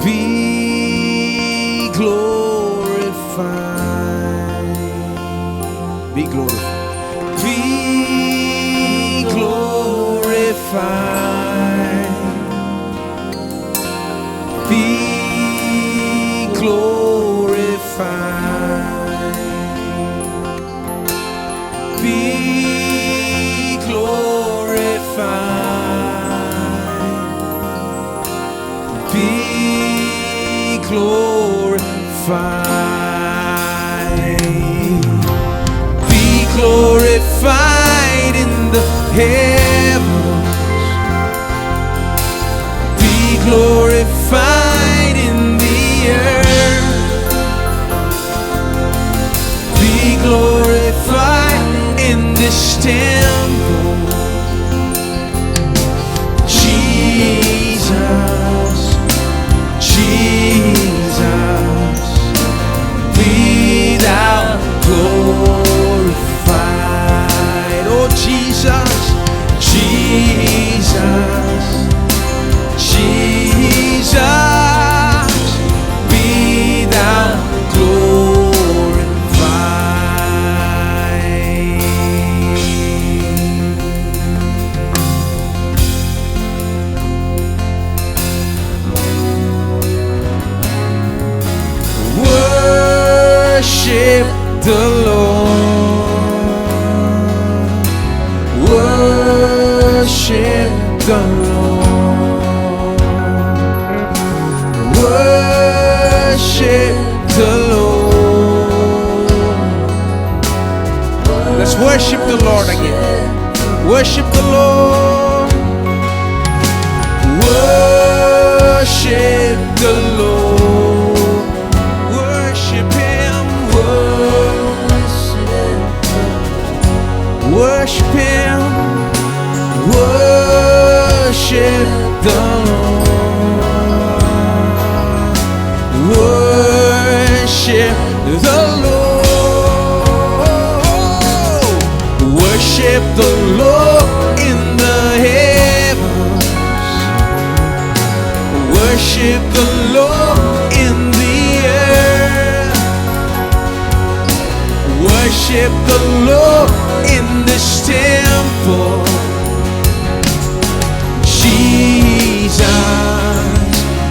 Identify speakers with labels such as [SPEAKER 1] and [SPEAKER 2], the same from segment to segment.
[SPEAKER 1] Be glorified. Be glorified. Be glorified. Be glorified. Be glorified. Be glorified. Be glorified in the heavens. Be glorified in the earth. Be glorified in this temple. Jesus, Jesus, be thou glorified. Oh Jesus, Jesus, Jesus, be thou glorified. Worship the Lord. Worship the Lord. Worship the Lord. Let's worship the Lord again. Worship the Lord. Worship the Lord. Worship Him. Worship Him. Worship the Lord. Worship the Lord. Worship the Lord in the heavens. Worship the Lord in the earth. Worship the Lord in this temple. Jesus,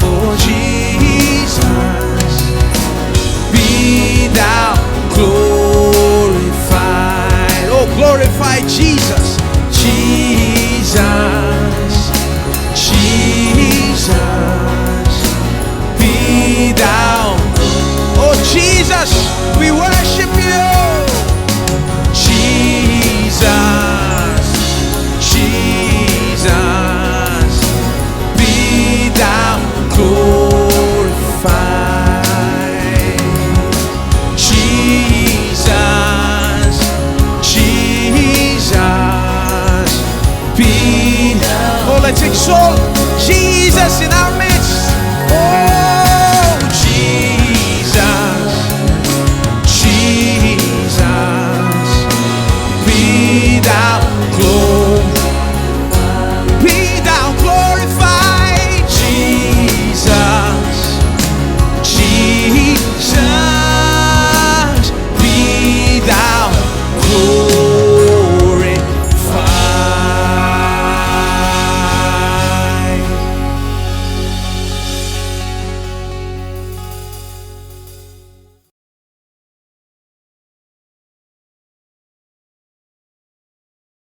[SPEAKER 1] oh Jesus, be thou glorified. Oh, glorify Jesus. Jesus, Jesus, be thou. Oh Jesus, we worship you. Jesus, Jesus, be thou glorified. Jesus, Jesus, be thou. Oh, let's exalt Jesus in our midst. Oh, Jesus, Jesus, be thou glorified. Be thou glorified. Jesus, Jesus, be thou glorified.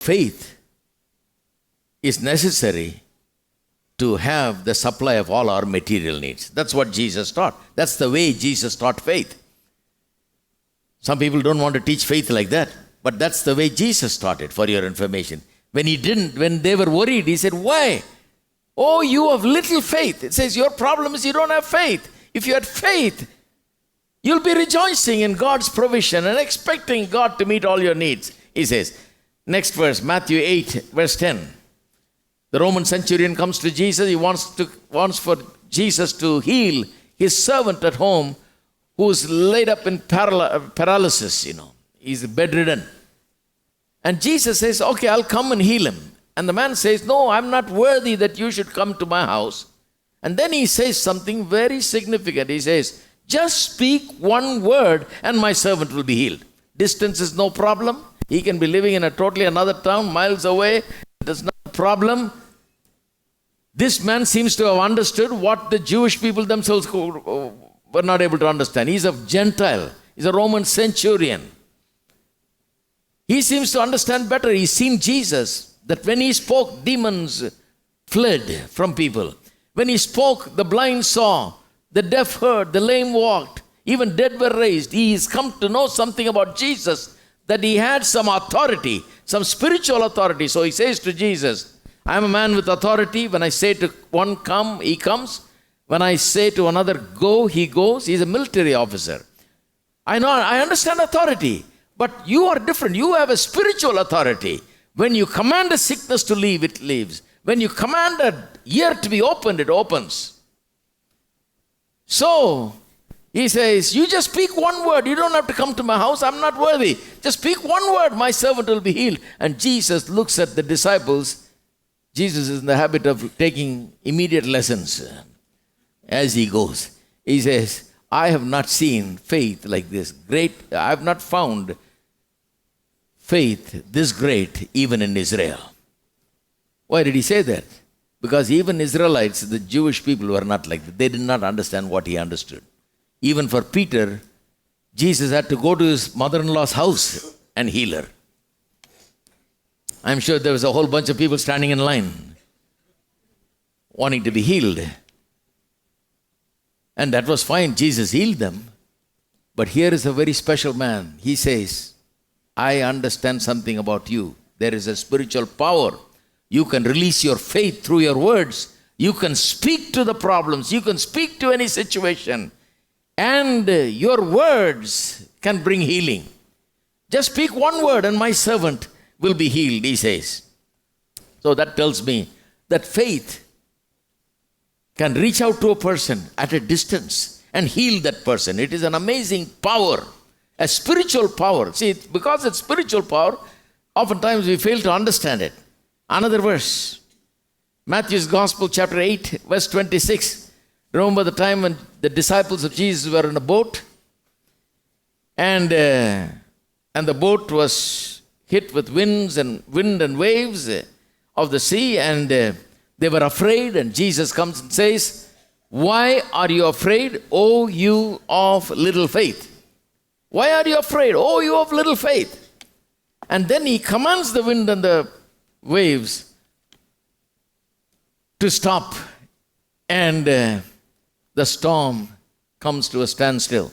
[SPEAKER 1] Faith is necessary to have the supply of all our material needs. That's what Jesus taught. That's the way Jesus taught faith. Some people don't want to teach faith like that, but that's the way Jesus taught it, for your information. When they were worried, he said, why? Oh, you have little faith. It says your problem is you don't have faith. If you had faith, you'll be rejoicing in God's provision and expecting God to meet all your needs. He says, next verse, Matthew 8, verse 10. The Roman centurion comes to Jesus. He wants for Jesus to heal his servant at home who's laid up in paralysis, He's bedridden. And Jesus says, okay, I'll come and heal him. And the man says, no, I'm not worthy that you should come to my house. And then he says something very significant. He says, just speak one word and my servant will be healed. Distance is no problem. He can be living in a totally another town, miles away. That's not a problem. This man seems to have understood what the Jewish people themselves were not able to understand. He's a Gentile. He's a Roman centurion. He seems to understand better. He's seen Jesus, that when he spoke, demons fled from people. When he spoke, the blind saw, the deaf heard, the lame walked, even dead were raised. He has come to know something about Jesus, that he had some authority, some spiritual authority. So he says to Jesus, I am a man with authority. When I say to one come, he comes. When I say to another go, he goes. He's a military officer. I know, I understand authority, but you are different. You have a spiritual authority. When you command a sickness to leave, it leaves. When you command a ear to be opened, it opens. So, he says, you just speak one word. You don't have to come to my house. I'm not worthy. Just speak one word. My servant will be healed. And Jesus looks at the disciples. Jesus is in the habit of taking immediate lessons as he goes. He says, I have not seen faith like this. I have not found faith this great even in Israel. Why did he say that? Because even Israelites, the Jewish people, were not like that. They did not understand what he understood. Even for Peter, Jesus had to go to his mother-in-law's house and heal her. I'm sure there was a whole bunch of people standing in line wanting to be healed. And that was fine. Jesus healed them. But here is a very special man. He says, I understand something about you. There is a spiritual power. You can release your faith through your words. You can speak to the problems. You can speak to any situation. And your words can bring healing. Just speak one word and my servant will be healed, he says. So that tells me that faith can reach out to a person at a distance and heal that person. It is an amazing power, a spiritual power. See, because it's spiritual power, oftentimes we fail to understand it. Another verse, Matthew's Gospel, chapter 8, verse 26. Remember the time when the disciples of Jesus were in a boat and the boat was hit with wind and waves of the sea, and they were afraid, and Jesus comes and says, why are you afraid, O you of little faith? Why are you afraid, O you of little faith? And then he commands the wind and the waves to stop, and the storm comes to a standstill.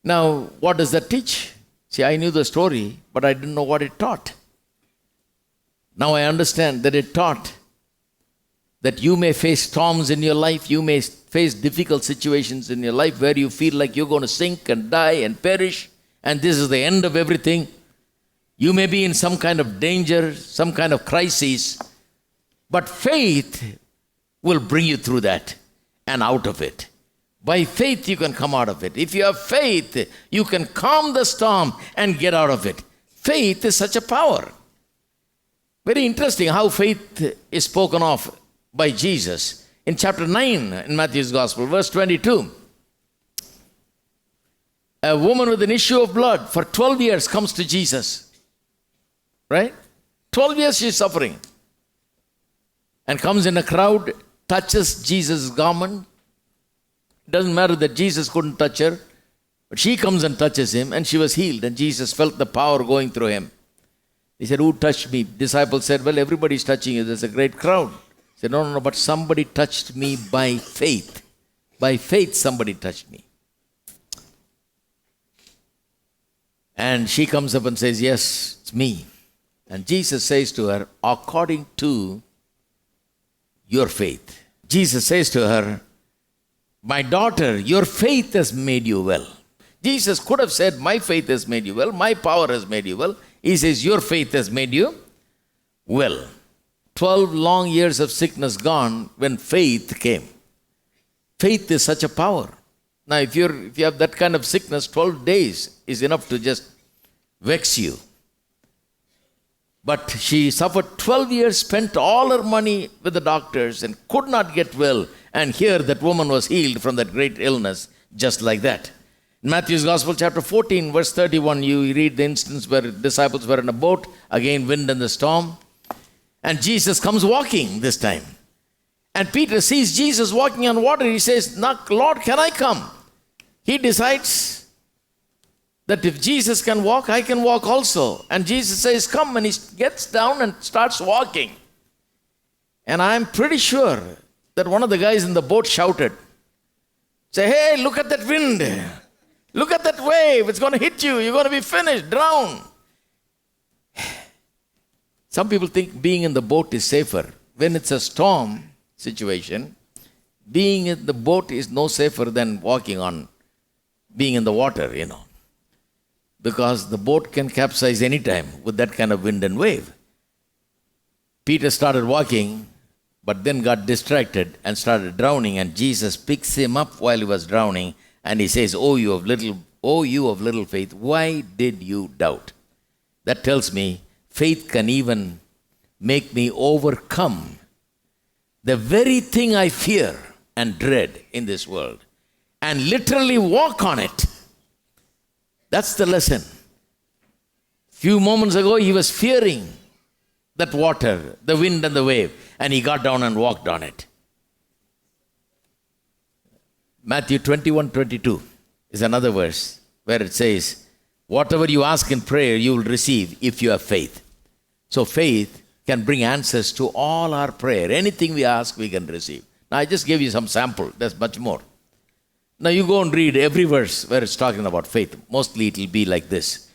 [SPEAKER 1] Now, what does that teach? See, I knew the story, but I didn't know what it taught. Now I understand that it taught that you may face storms in your life, you may face difficult situations in your life where you feel like you're going to sink and die and perish, and this is the end of everything. You may be in some kind of danger, some kind of crisis, but faith will bring you through that and out of it. By faith, you can come out of it. If you have faith, you can calm the storm and get out of it. Faith is such a power. Very interesting how faith is spoken of by Jesus. In chapter 9 in Matthew's Gospel, verse 22, a woman with an issue of blood for 12 years comes to Jesus. Right? 12 years she's suffering. And comes in a crowd, touches Jesus' garment. It doesn't matter that Jesus couldn't touch her, but she comes and touches him, and she was healed, and Jesus felt the power going through him. He said, who touched me? Disciples said, well, everybody's touching you. There's a great crowd. He said, no, but somebody touched me by faith. By faith, somebody touched me. And she comes up and says, yes, it's me. And Jesus says to her, according to your faith. Jesus says to her, my daughter, your faith has made you well. Jesus could have said, my faith has made you well, my power has made you well. He says, your faith has made you well. 12 long years of sickness gone when faith came. Faith is such a power. Now, if you have that kind of sickness, 12 days is enough to just vex you. But she suffered 12 years, spent all her money with the doctors and could not get well. And here that woman was healed from that great illness just like that. In Matthew's Gospel, chapter 14, verse 31, you read the instance where disciples were in a boat, again wind and the storm. And Jesus comes walking this time. And Peter sees Jesus walking on water. He says, Lord, can I come? He decides that if Jesus can walk, I can walk also. And Jesus says, come. And he gets down and starts walking. And I'm pretty sure that one of the guys in the boat shouted, say, hey, look at that wind. Look at that wave. It's going to hit you. You're going to be finished, drown. Some people think being in the boat is safer. When it's a storm situation, being in the boat is no safer than being in the water, because the boat can capsize anytime with that kind of wind and wave. Peter started walking, but then got distracted and started drowning, and Jesus picks him up while he was drowning, and he says, oh, you of little faith, why did you doubt? That tells me faith can even make me overcome the very thing I fear and dread in this world, and literally walk on it. That's the lesson. Few moments ago, he was fearing that water, the wind and the wave, and he got down and walked on it. Matthew 21:22 is another verse where it says, whatever you ask in prayer, you will receive if you have faith. So faith can bring answers to all our prayer. Anything we ask, we can receive. Now, I just gave you some sample. There's much more. Now, you go and read every verse where it's talking about faith. Mostly it will be like this.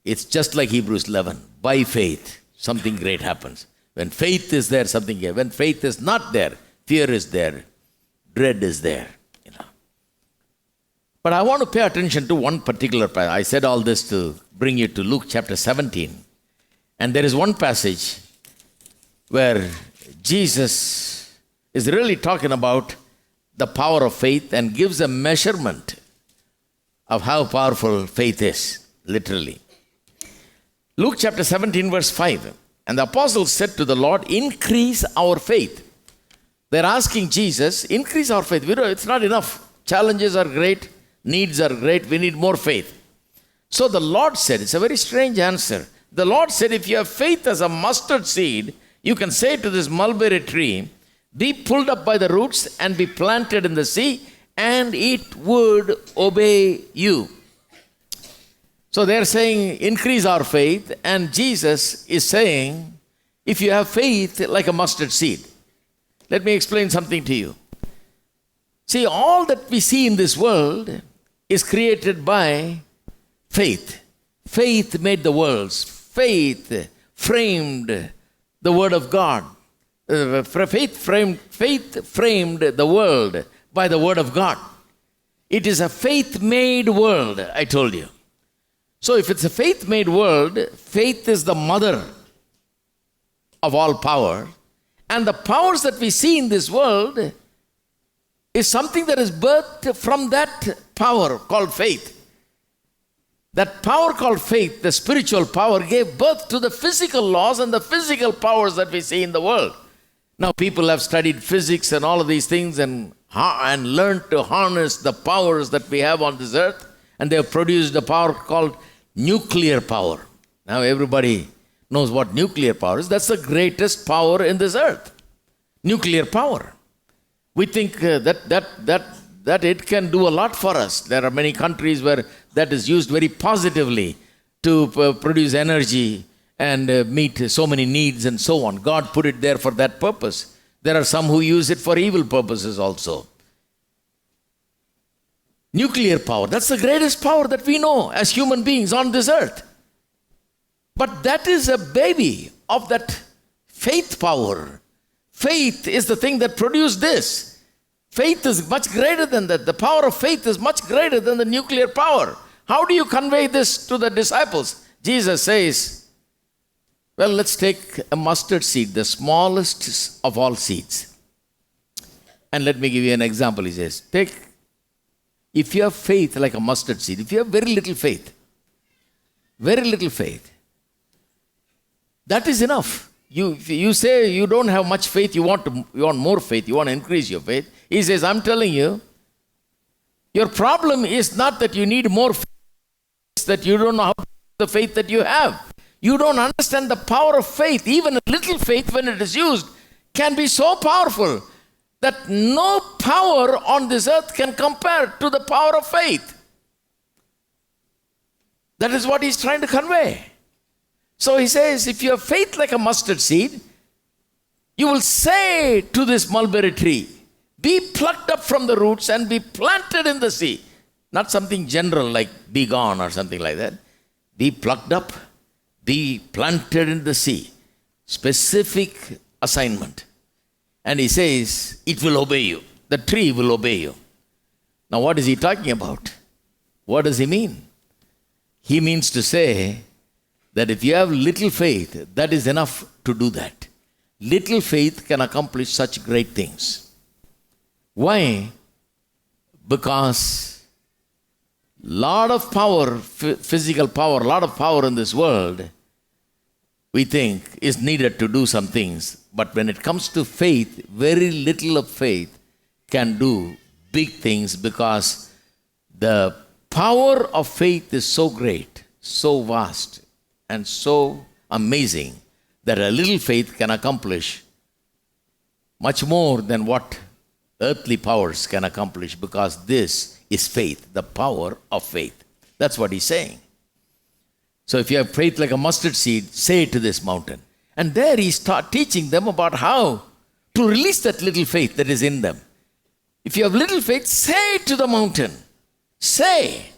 [SPEAKER 1] It's just like Hebrews 11. By faith, something great happens. When faith is there, something here. When faith is not there, fear is there, dread is there. But I want to pay attention to one particular passage. I said all this to bring you to Luke chapter 17. And there is one passage where Jesus is really talking about the power of faith and gives a measurement of how powerful faith is, literally. Luke chapter 17, verse 5. And the apostles said to the Lord, increase our faith. They're asking Jesus, increase our faith. It's not enough. Challenges are great. Needs are great. We need more faith. So the Lord said, it's a very strange answer. The Lord said, if you have faith as a mustard seed, you can say to this mulberry tree, be pulled up by the roots and be planted in the sea, and it would obey you. So they're saying, increase our faith, and Jesus is saying, if you have faith like a mustard seed. Let me explain something to you. See, all that we see in this world is created by faith. Faith made the worlds. Faith framed the Word of God. Faith framed the world by the Word of God. It is a faith-made world, I told you. So if it's a faith-made world, faith is the mother of all power. And the powers that we see in this world is something that is birthed from that power called faith. That power called faith, the spiritual power, gave birth to the physical laws and the physical powers that we see in the world. Now, people have studied physics and all of these things and learned to harness the powers that we have on this earth. And they have produced a power called nuclear power. Now, everybody knows what nuclear power is. That's the greatest power in this earth. Nuclear power. We think that it can do a lot for us. There are many countries where that is used very positively to produce energy and meet so many needs and so on. God put it there for that purpose. There are some who use it for evil purposes also. Nuclear power, that's the greatest power that we know as human beings on this earth. But that is a baby of that faith power. Faith is the thing that produced this. Faith is much greater than that. The power of faith is much greater than the nuclear power. How do you convey this to the disciples? Jesus says, well, let's take a mustard seed, the smallest of all seeds. And let me give you an example. He says, if you have faith like a mustard seed, if you have very little faith, That is enough. You say you don't have much faith, you want more faith, you want to increase your faith. He says, I'm telling you, your problem is not that you need more faith, it's that you don't know how to use the faith that you have. You don't understand the power of faith. Even a little faith, when it is used, can be so powerful that no power on this earth can compare to the power of faith. That is what he's trying to convey. So he says, if you have faith like a mustard seed, you will say to this mulberry tree, be plucked up from the roots and be planted in the sea. Not something general like be gone or something like that. Be plucked up, be planted in the sea. Specific assignment. And he says, it will obey you. The tree will obey you. Now what is he talking about? What does he mean? He means to say that if you have little faith, that is enough to do that. Little faith can accomplish such great things. Why? Because lot of power, physical power, lot of power in this world, we think is needed to do some things. But when it comes to faith, very little of faith can do big things, because the power of faith is so great, so vast, and so amazing that a little faith can accomplish much more than what earthly powers can accomplish, because this is faith, the power of faith. That's what he's saying. So if you have faith like a mustard seed, say to this mountain. And there he starts teaching them about how to release that little faith that is in them. If you have little faith, say to the mountain. Say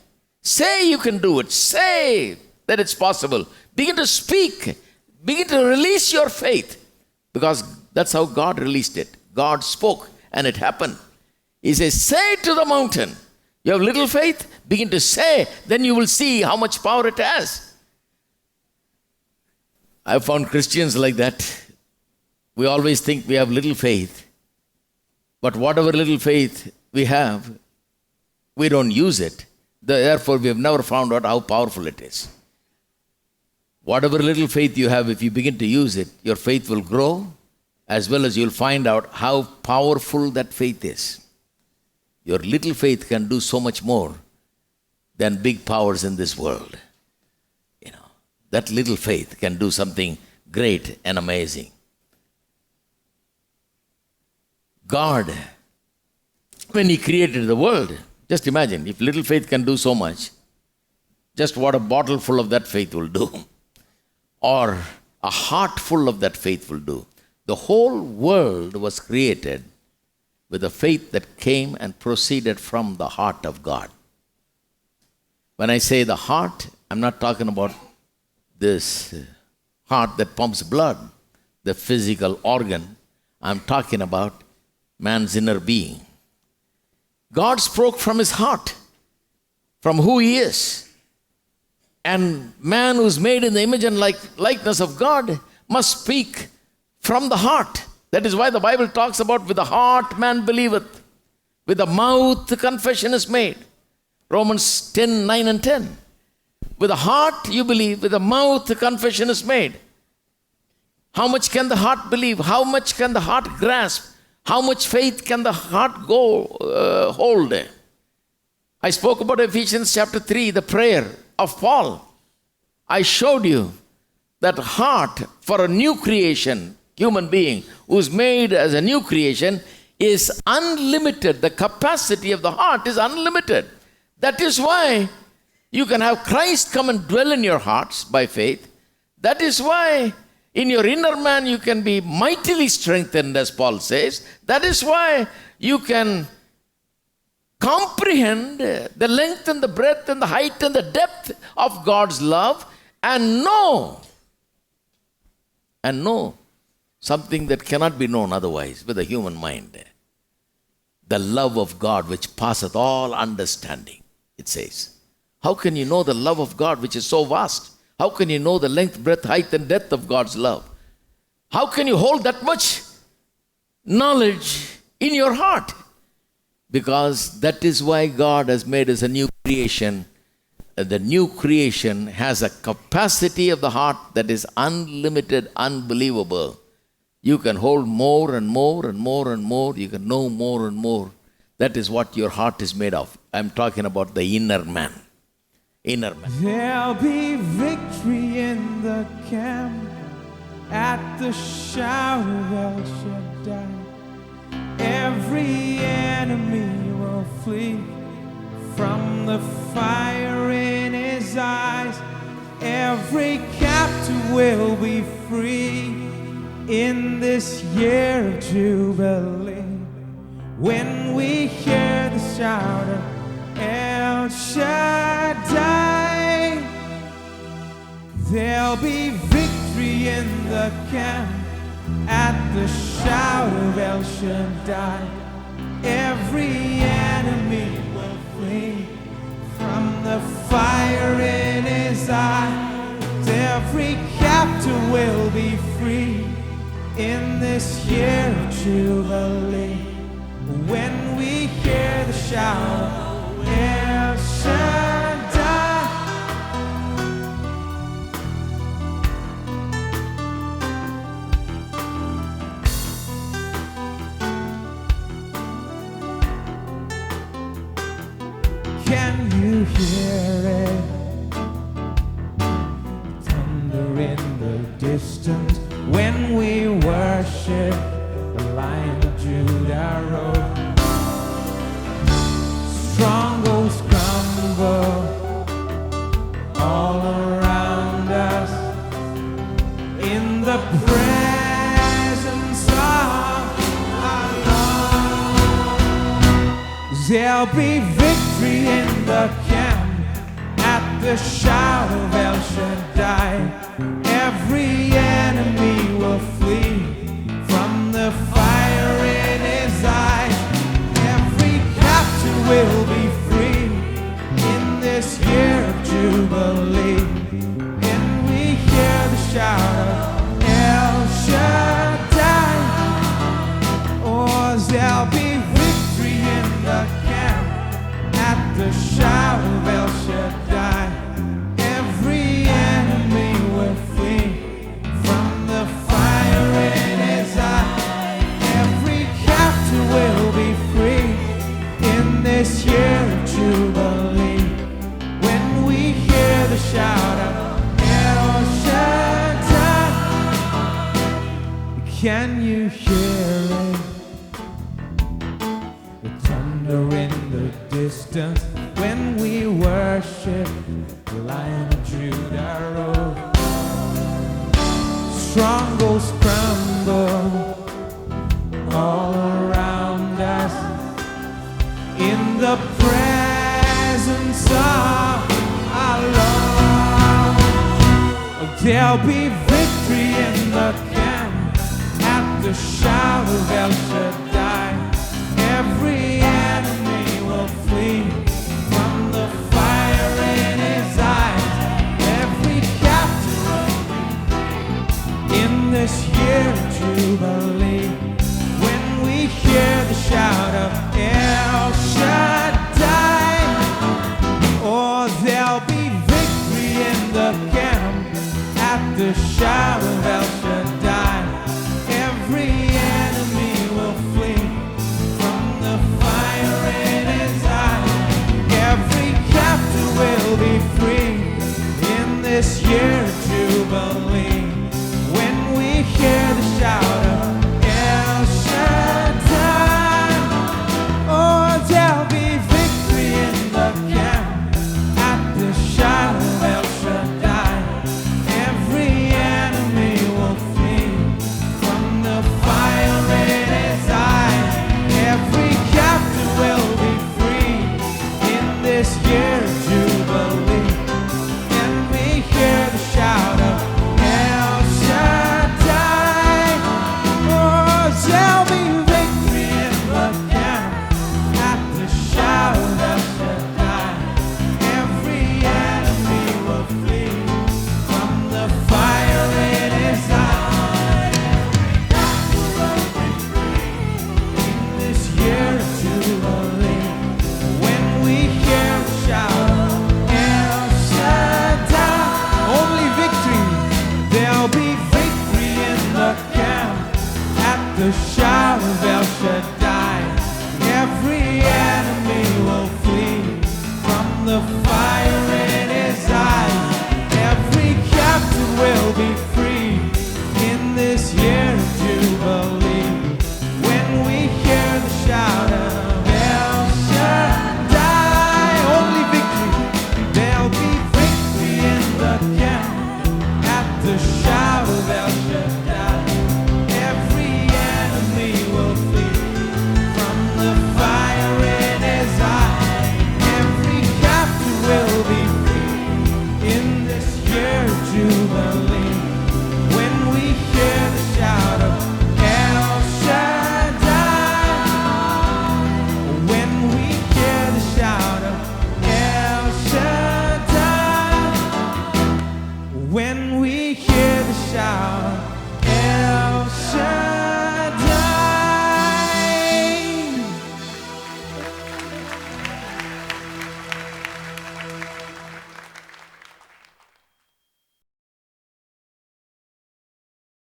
[SPEAKER 1] you can do it. Say that it's possible. Begin to speak. Begin to release your faith. Because that's how God released it. God spoke and it happened. He says, say to the mountain. You have little faith? Begin to say. Then you will see how much power it has. I've found Christians like that. We always think we have little faith. But whatever little faith we have, we don't use it. Therefore, we have never found out how powerful it is. Whatever little faith you have, if you begin to use it, your faith will grow, as well as you'll find out how powerful that faith is. Your little faith can do so much more than big powers in this world. That little faith can do something great and amazing. God, when he created the world, just imagine, if little faith can do so much, just what a bottle full of that faith will do, or a heart full of that faith will do. The whole world was created with a faith that came and proceeded from the heart of God. When I say the heart, I'm not talking about this heart that pumps blood, the physical organ. I'm talking about man's inner being. God spoke from his heart, from who he is. And man who's made in the image and likeness of God must speak from the heart. That is why the Bible talks about with the heart man believeth, with the mouth the confession is made. Romans 10, 9 and 10. With the heart you believe, with the mouth the confession is made. How much can the heart believe? How much can the heart grasp? How much faith can the heart hold? I spoke about Ephesians chapter 3, the prayer of Paul. I showed you that heart for a new creation, human being who's made as a new creation, is unlimited. The capacity of the heart is unlimited. That is why you can have Christ come and dwell in your hearts by faith. That is why in your inner man you can be mightily strengthened, as Paul says. That is why you can comprehend the length and the breadth and the height and the depth of God's love and know something that cannot be known otherwise with the human mind. The love of God which passeth all understanding, it says. How can you know the love of God which is so vast? How can you know the length, breadth, height and depth of God's love? How can you hold that much knowledge in your heart? Because that is why God has made us a new creation the new creation has a capacity of the heart that is unlimited, unbelievable. You can hold more and more and more and more. You can know more and more. That is what your heart is made of. I'm talking about the inner man. Inner man.
[SPEAKER 2] There'll be victory in the camp at the shout of El Shaddai. Every enemy will flee from the fire in his eyes. Every captive will be free in this year of Jubilee. When we hear the shout of El Shaddai, there'll be victory in the camp at the shout of El Shaddai. Every enemy will flee from the fire in his eyes. Every captive will be free in this year of Jubilee. When we hear the shout of El Shaddai, can you hear it? Thunder in the distance when we worship the Lion of Judah rose. Strongholds crumble all around us in the presence of our Lord. There'll be victory in the camp at the shout of El Shaddai. Every enemy will flee from the fire in his eyes. Every captive will be free in this year of Jubilee. And we hear the shout of El Shaddai. Oh, there'll be victory in the camp at the shout of El Shaddai. Every enemy will flee from the fire in his eye. Every captive will be free in this year of Jubilee. When we hear the shout of El Shaddai, can you hear it? The thunder in the distance when we worship the Lion of Judah rose. Strongholds crumble all around us in the presence of our Lord. There'll be victory in the camp at the shout of El Shaddai. Every enemy will flee from the fire in his eyes. Every captive in this year of Jubilee. When we hear the shout of El Shaddai, oh, there'll be victory in the camp at the shout of El Shaddai. Every enemy will flee from the fire in his eyes. Every captive will be free in this year of Jubilee. When we hear the shout of El Shaddai, oh, there'll be victory in the camp at the shout of El Shaddai. Every enemy will flee the shout of El Shaddai. Every enemy will flee from the fire in his eyes. Every captive will be free in this year of Jubilee. When we hear the shout of El Shaddai, only victory, there'll be victory in the camp at the shout of